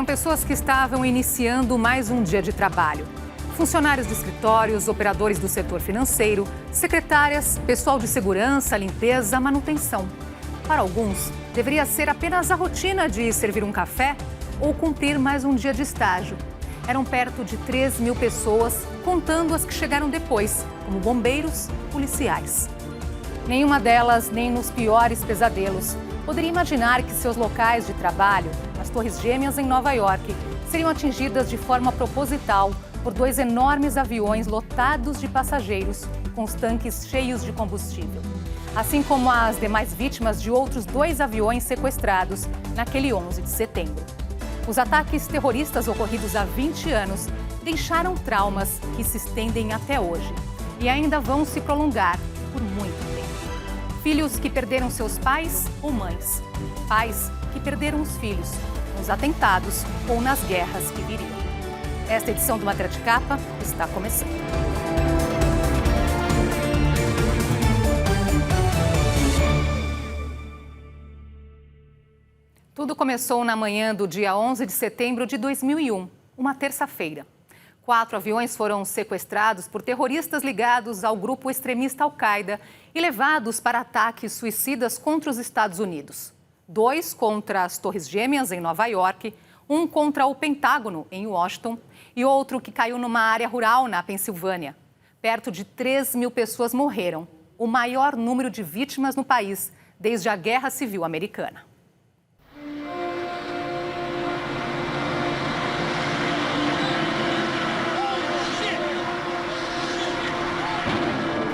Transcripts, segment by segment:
pessoas que estavam iniciando mais um dia de trabalho. Funcionários de escritórios, operadores do setor financeiro, secretárias, pessoal de segurança, limpeza, manutenção. Para alguns, deveria ser apenas a rotina de servir um café ou cumprir mais um dia de estágio. Eram perto de 3.000 pessoas, contando as que chegaram depois, como bombeiros, policiais. Nenhuma delas, nem nos piores pesadelos, poderia imaginar que seus locais de trabalho, as Torres Gêmeas em Nova York, seriam atingidas de forma proposital por 2 enormes aviões lotados de passageiros com os tanques cheios de combustível. Assim como as demais vítimas de outros 2 aviões sequestrados naquele 11 de setembro. Os ataques terroristas ocorridos há 20 anos deixaram traumas que se estendem até hoje e ainda vão se prolongar por muito tempo. Filhos que perderam seus pais ou mães. Pais que perderam os filhos nos atentados ou nas guerras que viriam. Esta edição do Matéria de Capa está começando. Tudo começou na manhã do dia 11 de setembro de 2001, uma terça-feira. 4 aviões foram sequestrados por terroristas ligados ao grupo extremista Al-Qaeda e levados para ataques suicidas contra os Estados Unidos. 2 contra as Torres Gêmeas, em Nova York, 1 contra o Pentágono, em Washington, e outro que caiu numa área rural na Pensilvânia. Perto de 3.000 pessoas morreram, o maior número de vítimas no país desde a Guerra Civil Americana.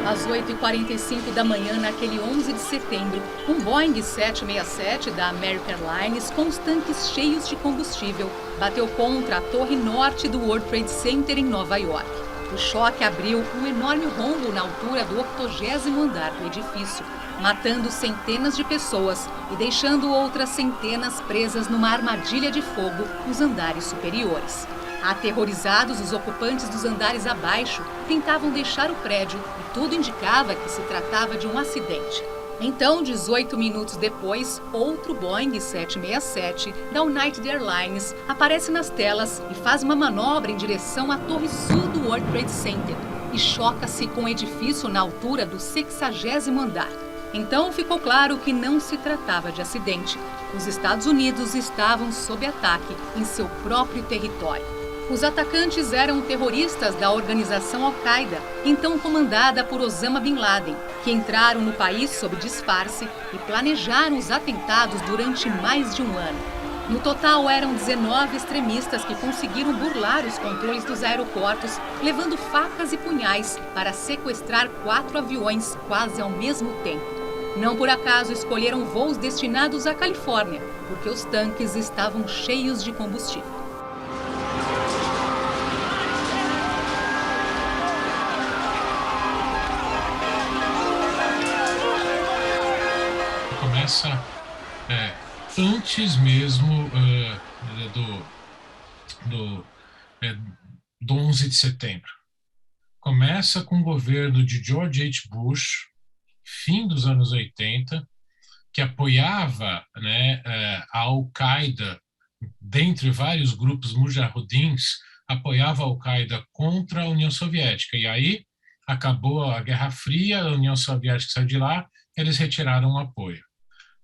Às 8h45 da manhã, naquele 11 de setembro, um Boeing 767 da American Airlines com os tanques cheios de combustível bateu contra a torre norte do World Trade Center em Nova York. O choque abriu um enorme rombo na altura do 80º andar do edifício, matando centenas de pessoas e deixando outras centenas presas numa armadilha de fogo nos andares superiores. Aterrorizados, os ocupantes dos andares abaixo tentavam deixar o prédio e tudo indicava que se tratava de um acidente. Então, 18 minutos depois, outro Boeing 767 da United Airlines aparece nas telas e faz uma manobra em direção à torre sul do World Trade Center e choca-se com o edifício na altura do 60º andar. Então ficou claro que não se tratava de acidente. Os Estados Unidos estavam sob ataque em seu próprio território. Os atacantes eram terroristas da organização Al-Qaeda, então comandada por Osama Bin Laden, que entraram no país sob disfarce e planejaram os atentados durante mais de um ano. No total, eram 19 extremistas que conseguiram burlar os controles dos aeroportos, levando facas e punhais para sequestrar 4 aviões quase ao mesmo tempo. Não por acaso escolheram voos destinados à Califórnia, porque os tanques estavam cheios de combustível. Começa antes mesmo do 11 de setembro. Começa com o governo de George H. Bush, fim dos anos 80, que apoiava a Al-Qaeda, dentre vários grupos mujahidins, apoiava a Al-Qaeda contra a União Soviética. E aí acabou a Guerra Fria, a União Soviética saiu de lá, eles retiraram o apoio.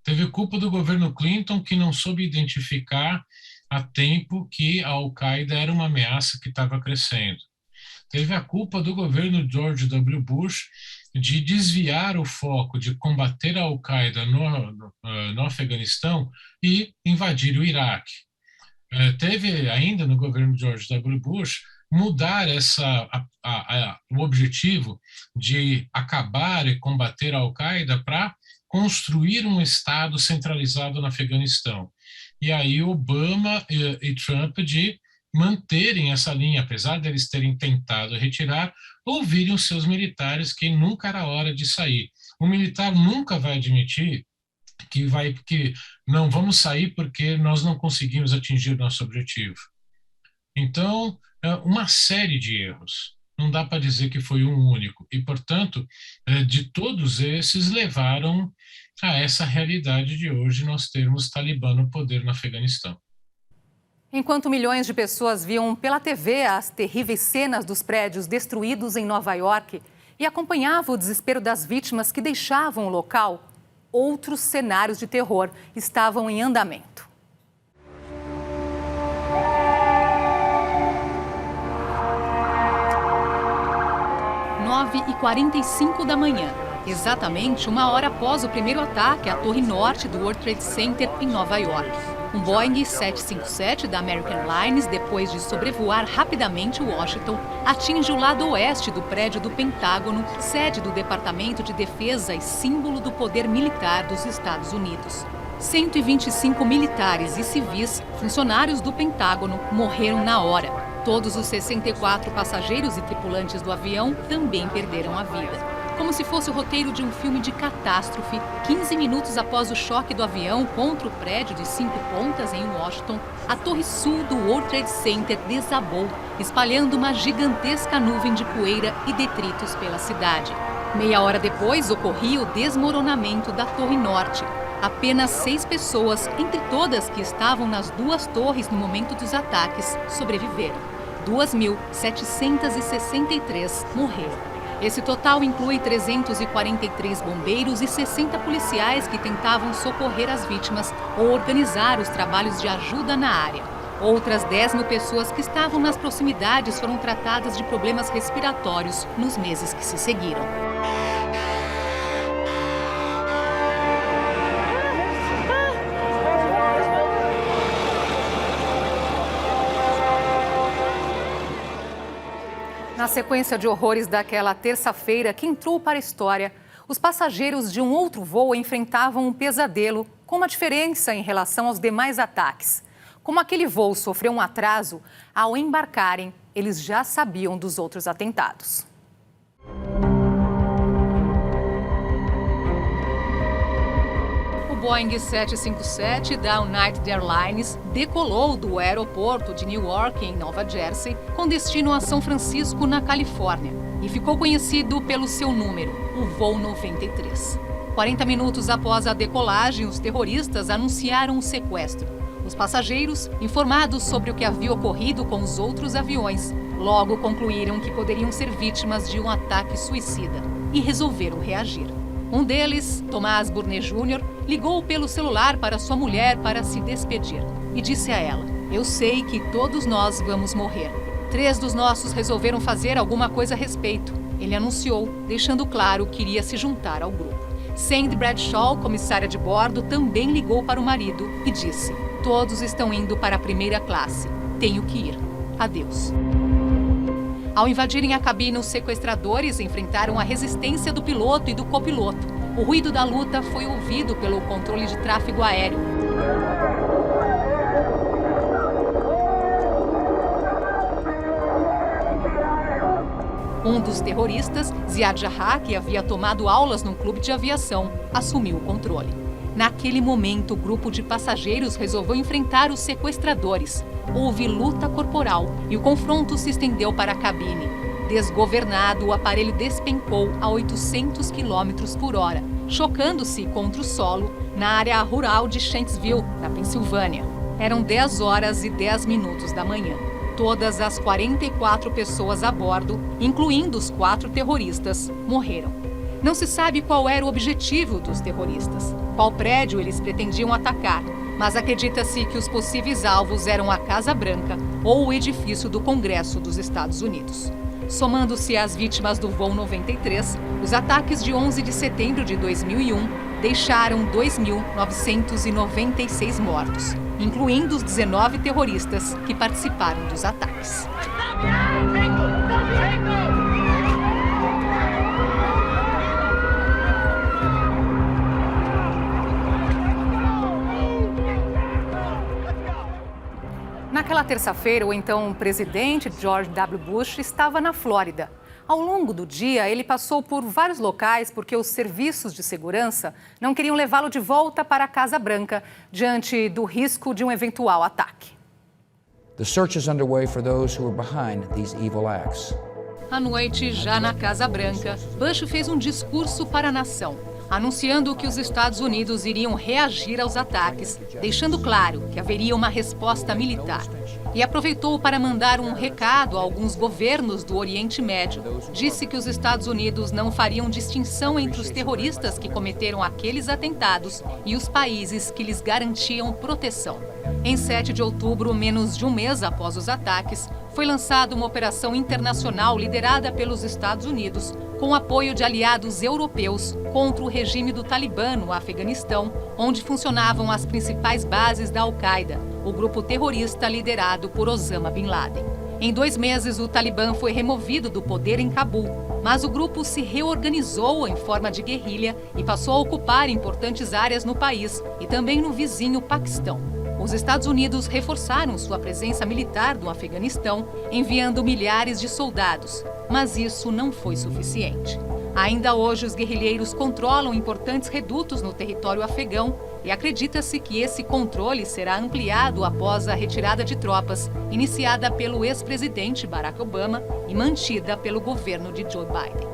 Teve culpa do governo Clinton, que não soube identificar a tempo que a Al-Qaeda era uma ameaça que estava crescendo. Teve a culpa do governo George W. Bush de desviar o foco de combater a Al-Qaeda no Afeganistão e invadir o Iraque. Teve ainda no governo George W. Bush mudar o objetivo de acabar e combater a Al-Qaeda para construir um Estado centralizado no Afeganistão. E aí Obama e Trump de manterem essa linha, apesar deles terem tentado retirar, ouvirem os seus militares que nunca era hora de sair. O militar nunca vai admitir que não vamos sair porque nós não conseguimos atingir nosso objetivo. Então, uma série de erros. Não dá para dizer que foi um único. E, portanto, de todos esses levaram a essa realidade de hoje nós termos Talibã no poder no Afeganistão. Enquanto milhões de pessoas viam pela TV as terríveis cenas dos prédios destruídos em Nova York e acompanhavam o desespero das vítimas que deixavam o local, outros cenários de terror estavam em andamento. 9h45 da manhã, exatamente uma hora após o primeiro ataque à torre norte do World Trade Center em Nova York. Um Boeing 757 da American Airlines, depois de sobrevoar rapidamente Washington, atinge o lado oeste do prédio do Pentágono, sede do Departamento de Defesa e símbolo do poder militar dos Estados Unidos. 125 militares e civis, funcionários do Pentágono, morreram na hora. Todos os 64 passageiros e tripulantes do avião também perderam a vida. Como se fosse o roteiro de um filme de catástrofe, 15 minutos após o choque do avião contra o prédio de 5 pontas em Washington, a torre sul do World Trade Center desabou, espalhando uma gigantesca nuvem de poeira e detritos pela cidade. Meia hora depois, ocorria o desmoronamento da torre norte. Apenas 6 pessoas, entre todas que estavam nas duas torres no momento dos ataques, sobreviveram. 2.763 morreram. Esse total inclui 343 bombeiros e 60 policiais que tentavam socorrer as vítimas ou organizar os trabalhos de ajuda na área. Outras 10.000 pessoas que estavam nas proximidades foram tratadas de problemas respiratórios nos meses que se seguiram. Na sequência de horrores daquela terça-feira que entrou para a história, os passageiros de um outro voo enfrentavam um pesadelo com uma diferença em relação aos demais ataques. Como aquele voo sofreu um atraso, ao embarcarem, eles já sabiam dos outros atentados. O Boeing 757 da United Airlines decolou do aeroporto de Newark, em Nova Jersey, com destino a São Francisco, na Califórnia, e ficou conhecido pelo seu número, o voo 93. 40 minutos após a decolagem, os terroristas anunciaram o sequestro. Os passageiros, informados sobre o que havia ocorrido com os outros aviões, logo concluíram que poderiam ser vítimas de um ataque suicida e resolveram reagir. Um deles, Tomás Burnet Jr., ligou pelo celular para sua mulher para se despedir e disse a ela: "Eu sei que todos nós vamos morrer. 3 dos nossos resolveram fazer alguma coisa a respeito." Ele anunciou, deixando claro que iria se juntar ao grupo. Sandy Bradshaw, comissária de bordo, também ligou para o marido e disse: "Todos estão indo para a primeira classe. Tenho que ir. Adeus." Ao invadirem a cabine, os sequestradores enfrentaram a resistência do piloto e do copiloto. O ruído da luta foi ouvido pelo controle de tráfego aéreo. Um dos terroristas, Ziad Jarrah, que havia tomado aulas num clube de aviação, assumiu o controle. Naquele momento, o grupo de passageiros resolveu enfrentar os sequestradores. Houve luta corporal e o confronto se estendeu para a cabine. Desgovernado, o aparelho despencou a 800 km por hora, chocando-se contra o solo na área rural de Shanksville, na Pensilvânia. Eram 10h10 da manhã. Todas as 44 pessoas a bordo, incluindo os 4 terroristas, morreram. Não se sabe qual era o objetivo dos terroristas, qual prédio eles pretendiam atacar, mas acredita-se que os possíveis alvos eram a Casa Branca ou o edifício do Congresso dos Estados Unidos. Somando-se às vítimas do voo 93, os ataques de 11 de setembro de 2001 deixaram 2.996 mortos, incluindo os 19 terroristas que participaram dos ataques. Naquela terça-feira, o então presidente George W. Bush estava na Flórida. Ao longo do dia, ele passou por vários locais porque os serviços de segurança não queriam levá-lo de volta para a Casa Branca diante do risco de um eventual ataque. The search is underway for those who are behind these evil acts. À noite, já na Casa Branca, Bush fez um discurso para a nação, anunciando que os Estados Unidos iriam reagir aos ataques, deixando claro que haveria uma resposta militar. e aproveitou para mandar um recado a alguns governos do Oriente Médio. Disse que os Estados Unidos não fariam distinção entre os terroristas que cometeram aqueles atentados e os países que lhes garantiam proteção. Em 7 de outubro, menos de um mês após os ataques, foi lançada uma operação internacional liderada pelos Estados Unidos, com apoio de aliados europeus, contra o regime do Talibã no Afeganistão, onde funcionavam as principais bases da Al-Qaeda, o grupo terrorista liderado por Osama Bin Laden. Em 2 meses, o Talibã foi removido do poder em Cabul, mas o grupo se reorganizou em forma de guerrilha e passou a ocupar importantes áreas no país e também no vizinho Paquistão. Os Estados Unidos reforçaram sua presença militar no Afeganistão, enviando milhares de soldados, mas isso não foi suficiente. Ainda hoje, os guerrilheiros controlam importantes redutos no território afegão e acredita-se que esse controle será ampliado após a retirada de tropas, iniciada pelo ex-presidente Barack Obama e mantida pelo governo de Joe Biden.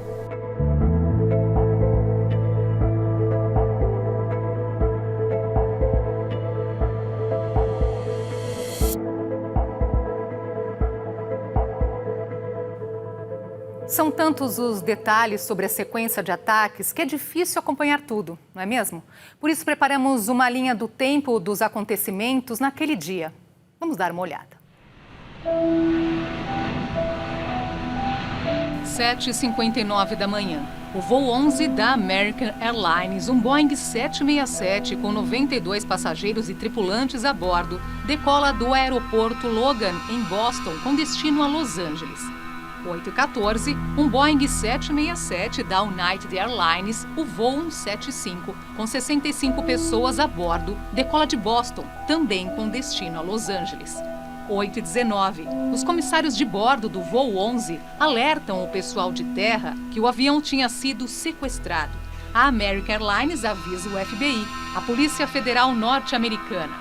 São tantos os detalhes sobre a sequência de ataques que é difícil acompanhar tudo, não é mesmo? Por isso preparamos uma linha do tempo dos acontecimentos naquele dia. Vamos dar uma olhada. 7h59 da manhã. O voo 11 da American Airlines, um Boeing 767 com 92 passageiros e tripulantes a bordo, decola do aeroporto Logan, em Boston, com destino a Los Angeles. 8h14, um Boeing 767 da United Airlines, o voo 175, com 65 pessoas a bordo, decola de Boston, também com destino a Los Angeles. 8h19, os comissários de bordo do voo 11 alertam o pessoal de terra que o avião tinha sido sequestrado. A American Airlines avisa o FBI, a Polícia Federal Norte-Americana.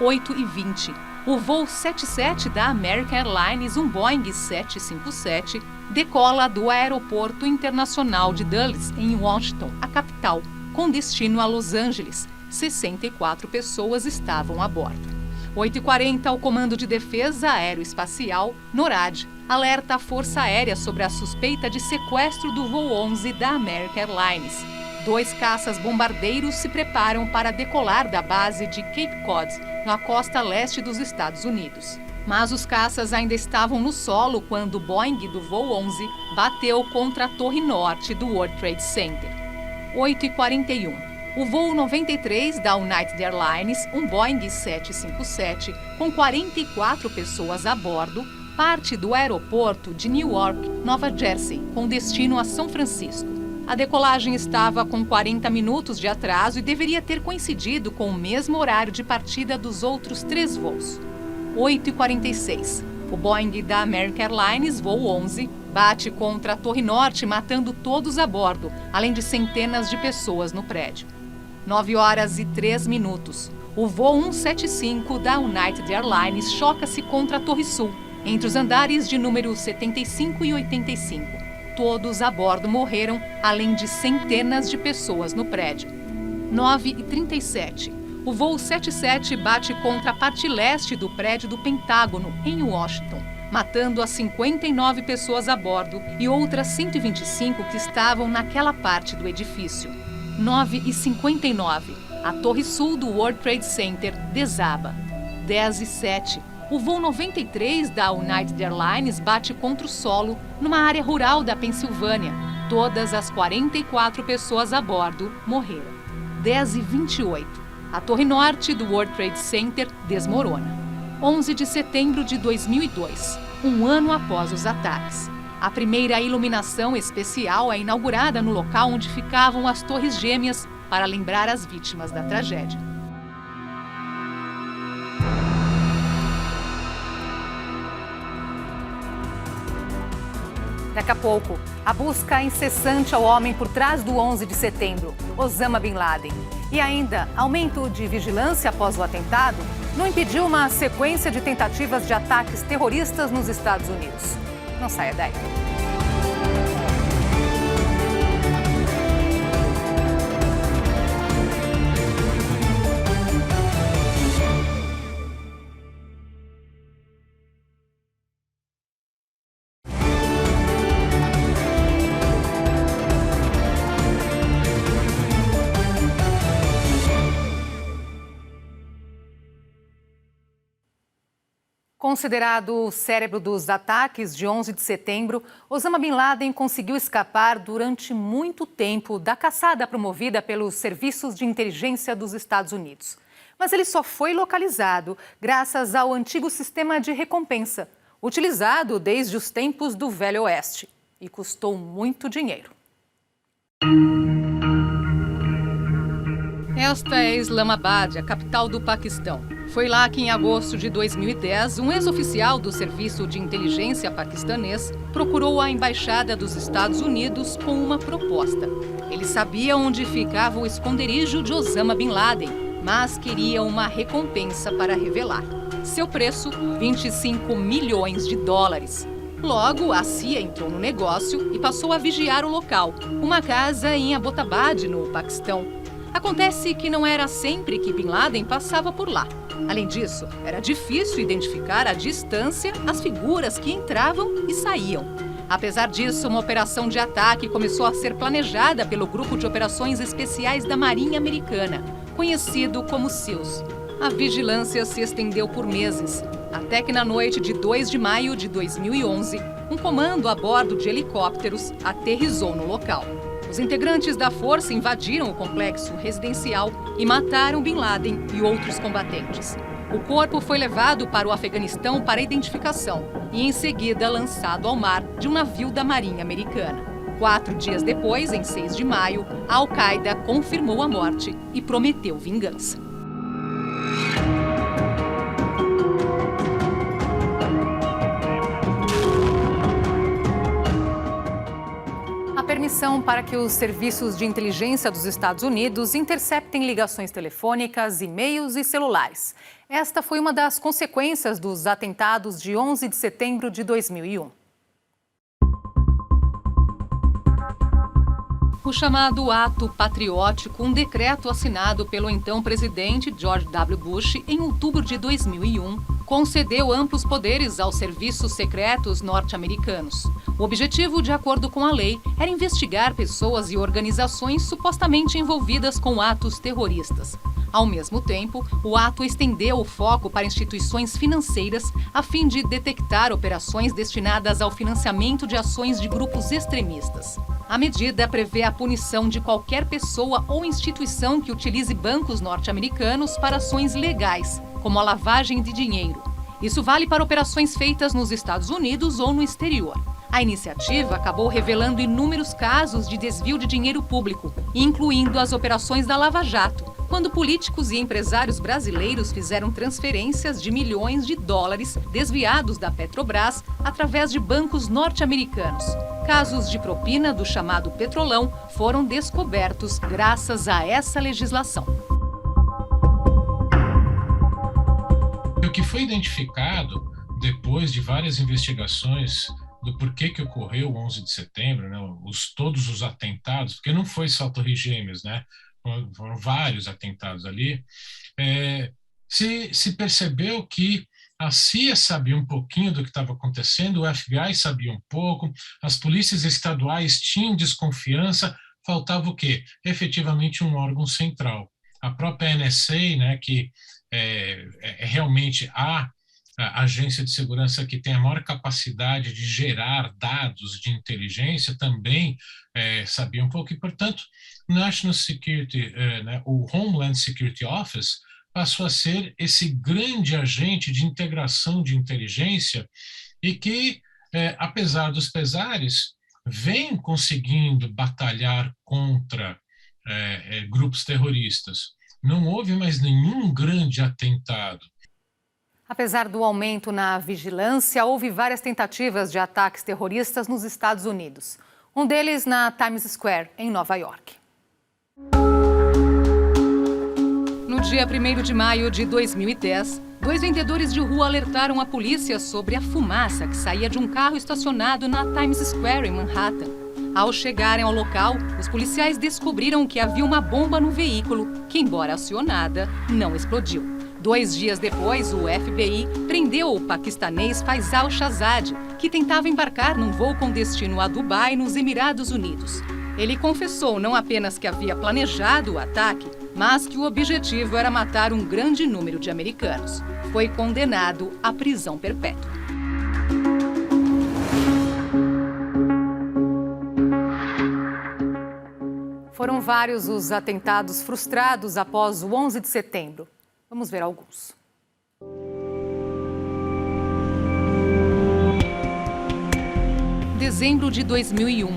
8h20, o voo 77 da American Airlines, um Boeing 757, decola do Aeroporto Internacional de Dulles, em Washington, a capital, com destino a Los Angeles. 64 pessoas estavam a bordo. 8h40, o Comando de Defesa Aeroespacial, NORAD, alerta a Força Aérea sobre a suspeita de sequestro do voo 11 da American Airlines. 2 caças bombardeiros se preparam para decolar da base de Cape Cod, na costa leste dos Estados Unidos. Mas os caças ainda estavam no solo quando o Boeing do voo 11 bateu contra a torre norte do World Trade Center. 8h41. O voo 93 da United Airlines, um Boeing 757, com 44 pessoas a bordo, parte do aeroporto de Newark, Nova Jersey, com destino a São Francisco. A decolagem estava com 40 minutos de atraso e deveria ter coincidido com o mesmo horário de partida dos outros 3 voos. 8h46. O Boeing da American Airlines, voo 11, bate contra a Torre Norte, matando todos a bordo, além de centenas de pessoas no prédio. 9h03. O voo 175 da United Airlines choca-se contra a Torre Sul, entre os andares de número 75 e 85. Todos a bordo morreram, além de centenas de pessoas no prédio. 9h37. O voo 77 bate contra a parte leste do prédio do Pentágono, em Washington, matando as 59 pessoas a bordo e outras 125 que estavam naquela parte do edifício. 9h59. A torre sul do World Trade Center desaba. 10h07. O voo 93 da United Airlines bate contra o solo numa área rural da Pensilvânia. Todas as 44 pessoas a bordo morreram. 10h28. A torre norte do World Trade Center desmorona. 11 de setembro de 2002, um ano após os ataques. A primeira iluminação especial é inaugurada no local onde ficavam as Torres Gêmeas para lembrar as vítimas da tragédia. Daqui a pouco, a busca incessante ao homem por trás do 11 de setembro, Osama Bin Laden. E ainda, aumento de vigilância após o atentado não impediu uma sequência de tentativas de ataques terroristas nos Estados Unidos. Não saia daí. Considerado o cérebro dos ataques de 11 de setembro, Osama Bin Laden conseguiu escapar durante muito tempo da caçada promovida pelos serviços de inteligência dos Estados Unidos. Mas ele só foi localizado graças ao antigo sistema de recompensa, utilizado desde os tempos do Velho Oeste, e custou muito dinheiro. Esta é Islamabad, a capital do Paquistão. Foi lá que, em agosto de 2010, um ex-oficial do Serviço de Inteligência paquistanês procurou a Embaixada dos Estados Unidos com uma proposta. Ele sabia onde ficava o esconderijo de Osama Bin Laden, mas queria uma recompensa para revelar. Seu preço, 25 milhões de dólares. Logo, a CIA entrou no negócio e passou a vigiar o local, uma casa em Abbottabad, no Paquistão. Acontece que não era sempre que Bin Laden passava por lá. Além disso, era difícil identificar à distância as figuras que entravam e saíam. Apesar disso, uma operação de ataque começou a ser planejada pelo Grupo de Operações Especiais da Marinha Americana, conhecido como SEALs. A vigilância se estendeu por meses, até que na noite de 2 de maio de 2011, um comando a bordo de helicópteros aterrissou no local. Os integrantes da força invadiram o complexo residencial e mataram Bin Laden e outros combatentes. O corpo foi levado para o Afeganistão para identificação e, em seguida, lançado ao mar de um navio da Marinha Americana. 4 dias depois, em 6 de maio, a Al-Qaeda confirmou a morte e prometeu vingança. Permissão para que os serviços de inteligência dos Estados Unidos interceptem ligações telefônicas, e-mails e celulares. Esta foi uma das consequências dos atentados de 11 de setembro de 2001. O chamado Ato Patriótico, um decreto assinado pelo então presidente George W. Bush em outubro de 2001, concedeu amplos poderes aos serviços secretos norte-americanos. O objetivo, de acordo com a lei, era investigar pessoas e organizações supostamente envolvidas com atos terroristas. Ao mesmo tempo, o ato estendeu o foco para instituições financeiras a fim de detectar operações destinadas ao financiamento de ações de grupos extremistas. A medida prevê a punição de qualquer pessoa ou instituição que utilize bancos norte-americanos para ações legais, como a lavagem de dinheiro. Isso vale para operações feitas nos Estados Unidos ou no exterior. A iniciativa acabou revelando inúmeros casos de desvio de dinheiro público, incluindo as operações da Lava Jato, quando políticos e empresários brasileiros fizeram transferências de milhões de dólares desviados da Petrobras através de bancos norte-americanos. Casos de propina do chamado Petrolão foram descobertos graças a essa legislação. O que foi identificado depois de várias investigações do porquê que ocorreu o 11 de setembro, né, todos os atentados, porque não foi só Torres Gêmeas, né, foram vários atentados ali, se percebeu que a CIA sabia um pouquinho do que estava acontecendo, o FBI sabia um pouco, as polícias estaduais tinham desconfiança, faltava o quê? Efetivamente um órgão central. A própria NSA, né, que é realmente a agência de segurança que tem a maior capacidade de gerar dados de inteligência, também sabia um pouco, e, portanto, National Security, o Homeland Security Office, passou a ser esse grande agente de integração de inteligência e que, apesar dos pesares, vem conseguindo batalhar contra grupos terroristas. Não houve mais nenhum grande atentado. Apesar do aumento na vigilância, houve várias tentativas de ataques terroristas nos Estados Unidos. Um deles na Times Square, em Nova York. No dia 1º de maio de 2010, 2 vendedores de rua alertaram a polícia sobre a fumaça que saía de um carro estacionado na Times Square, em Manhattan. Ao chegarem ao local, os policiais descobriram que havia uma bomba no veículo, que, embora acionada, não explodiu. 2 dias depois, o FBI prendeu o paquistanês Faisal Shahzad, que tentava embarcar num voo com destino a Dubai, nos Emirados Unidos. Ele confessou não apenas que havia planejado o ataque, mas que o objetivo era matar um grande número de americanos. Foi condenado à prisão perpétua. Foram vários os atentados frustrados após o 11 de setembro. Vamos ver alguns. Dezembro de 2001.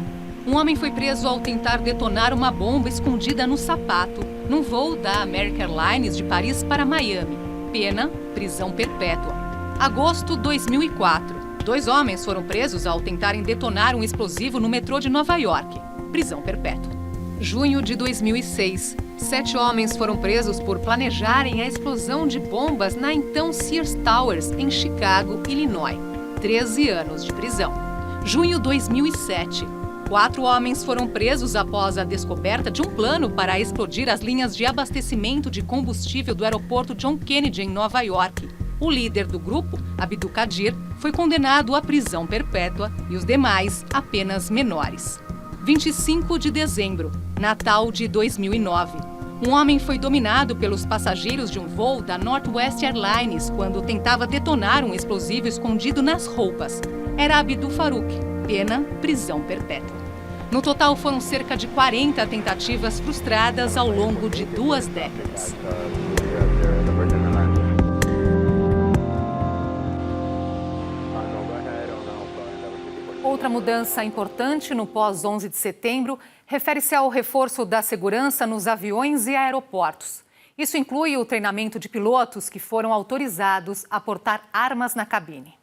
Um homem foi preso ao tentar detonar uma bomba escondida no sapato, num voo da American Airlines de Paris para Miami. Pena, prisão perpétua. Agosto de 2004. 2 homens foram presos ao tentarem detonar um explosivo no metrô de Nova York. Prisão perpétua. Junho de 2006. 7 homens foram presos por planejarem a explosão de bombas na então Sears Towers, em Chicago, Illinois. 13 anos de prisão. Junho de 2007. 4 homens foram presos após a descoberta de um plano para explodir as linhas de abastecimento de combustível do aeroporto John Kennedy, em Nova York. O líder do grupo, Abdul Qadir, foi condenado à prisão perpétua e os demais a penas menores. 25 de dezembro, Natal de 2009. Um homem foi dominado pelos passageiros de um voo da Northwest Airlines quando tentava detonar um explosivo escondido nas roupas. Era Abdul Farouk. Pena, prisão perpétua. No total, foram cerca de 40 tentativas frustradas ao longo de 2 décadas. Outra mudança importante no pós-11 de setembro refere-se ao reforço da segurança nos aviões e aeroportos. Isso inclui o treinamento de pilotos que foram autorizados a portar armas na cabine.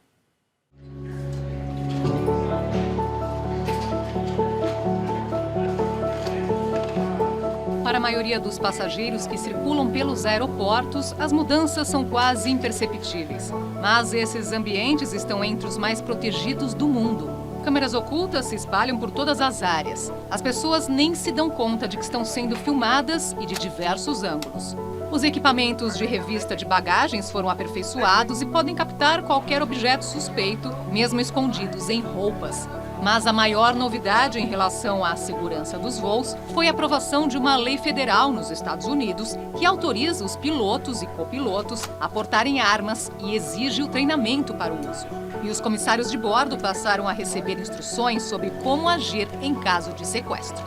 Para a maioria dos passageiros que circulam pelos aeroportos, as mudanças são quase imperceptíveis. Mas esses ambientes estão entre os mais protegidos do mundo. Câmeras ocultas se espalham por todas as áreas. As pessoas nem se dão conta de que estão sendo filmadas e de diversos ângulos. Os equipamentos de revista de bagagens foram aperfeiçoados e podem captar qualquer objeto suspeito, mesmo escondidos em roupas. Mas a maior novidade em relação à segurança dos voos foi a aprovação de uma lei federal nos Estados Unidos que autoriza os pilotos e copilotos a portarem armas e exige o treinamento para o uso. E os comissários de bordo passaram a receber instruções sobre como agir em caso de sequestro.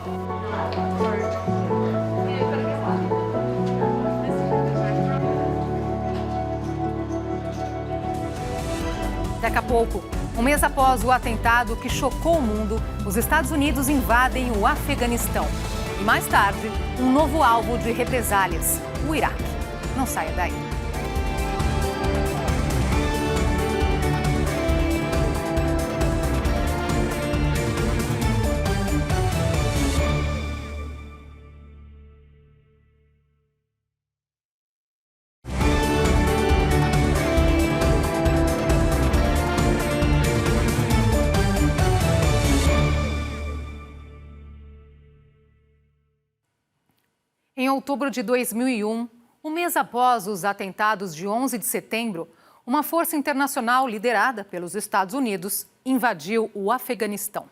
Daqui a pouco, um mês após o atentado que chocou o mundo, os Estados Unidos invadem o Afeganistão. E mais tarde, um novo alvo de represálias, o Iraque. Não saia daí. Em outubro de 2001, um mês após os atentados de 11 de setembro, uma força internacional liderada pelos Estados Unidos invadiu o Afeganistão.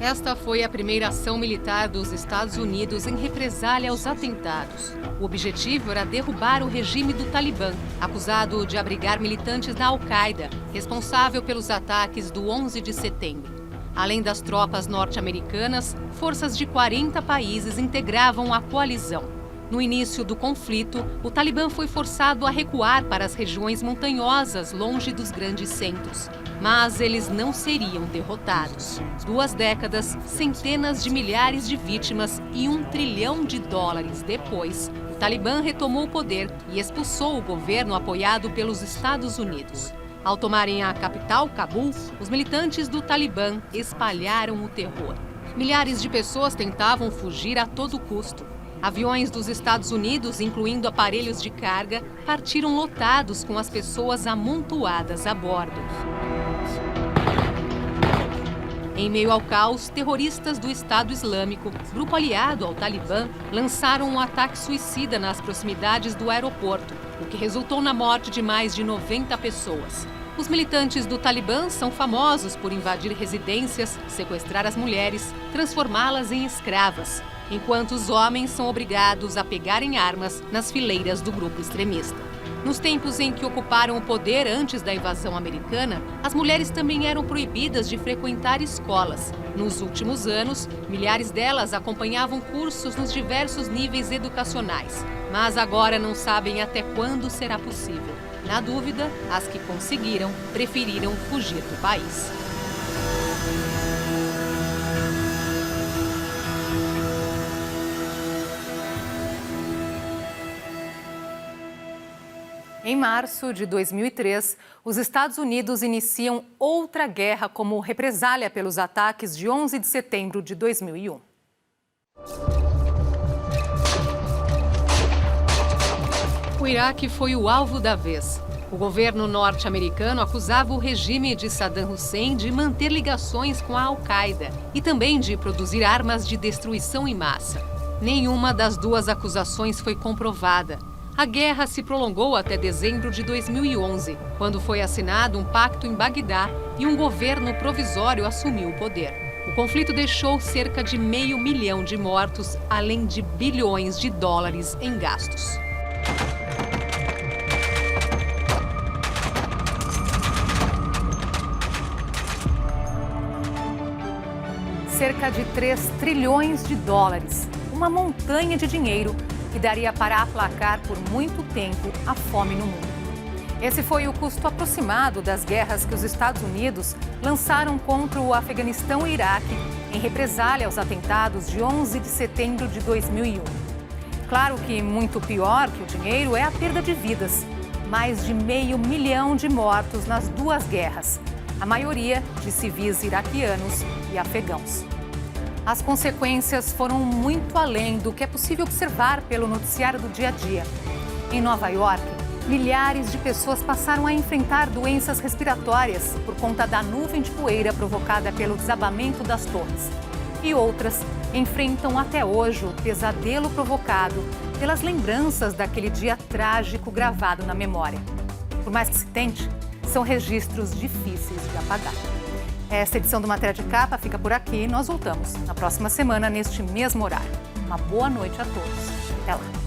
Esta foi a primeira ação militar dos Estados Unidos em represália aos atentados. O objetivo era derrubar o regime do Talibã, acusado de abrigar militantes da Al-Qaeda, responsável pelos ataques do 11 de setembro. Além das tropas norte-americanas, forças de 40 países integravam a coalizão. No início do conflito, o Talibã foi forçado a recuar para as regiões montanhosas, longe dos grandes centros. Mas eles não seriam derrotados. 2 décadas, centenas de milhares de vítimas e $1 trilhão depois, o Talibã retomou o poder e expulsou o governo apoiado pelos Estados Unidos. Ao tomarem a capital, Cabul, os militantes do Talibã espalharam o terror. Milhares de pessoas tentavam fugir a todo custo. Aviões dos Estados Unidos, incluindo aparelhos de carga, partiram lotados com as pessoas amontoadas a bordo. Em meio ao caos, terroristas do Estado Islâmico, grupo aliado ao Talibã, lançaram um ataque suicida nas proximidades do aeroporto, o que resultou na morte de mais de 90 pessoas. Os militantes do Talibã são famosos por invadir residências, sequestrar as mulheres, transformá-las em escravas, enquanto os homens são obrigados a pegarem armas nas fileiras do grupo extremista. Nos tempos em que ocuparam o poder antes da invasão americana, as mulheres também eram proibidas de frequentar escolas. Nos últimos anos, milhares delas acompanhavam cursos nos diversos níveis educacionais, mas agora não sabem até quando será possível. Na dúvida, as que conseguiram preferiram fugir do país. Em março de 2003, os Estados Unidos iniciam outra guerra como represália pelos ataques de 11 de setembro de 2001. O Iraque foi o alvo da vez. O governo norte-americano acusava o regime de Saddam Hussein de manter ligações com a Al-Qaeda e também de produzir armas de destruição em massa. Nenhuma das duas acusações foi comprovada. A guerra se prolongou até dezembro de 2011, quando foi assinado um pacto em Bagdá e um governo provisório assumiu o poder. O conflito deixou cerca de 500 mil de mortos, além de bilhões de dólares em gastos. Cerca de 3 trilhões de dólares, uma montanha de dinheiro que daria para aplacar por muito tempo a fome no mundo. Esse foi o custo aproximado das guerras que os Estados Unidos lançaram contra o Afeganistão e Iraque em represália aos atentados de 11 de setembro de 2001. Claro que muito pior que o dinheiro é a perda de vidas. Mais de 500 mil de mortos nas duas guerras, a maioria de civis iraquianos e afegãos. As consequências foram muito além do que é possível observar pelo noticiário do dia a dia. Em Nova York, milhares de pessoas passaram a enfrentar doenças respiratórias por conta da nuvem de poeira provocada pelo desabamento das torres. E outras enfrentam até hoje o pesadelo provocado pelas lembranças daquele dia trágico gravado na memória. Por mais que se tente, são registros difíceis de apagar. Esta edição do Matéria de Capa fica por aqui. Nós voltamos na próxima semana, neste mesmo horário. Uma boa noite a todos. Até lá.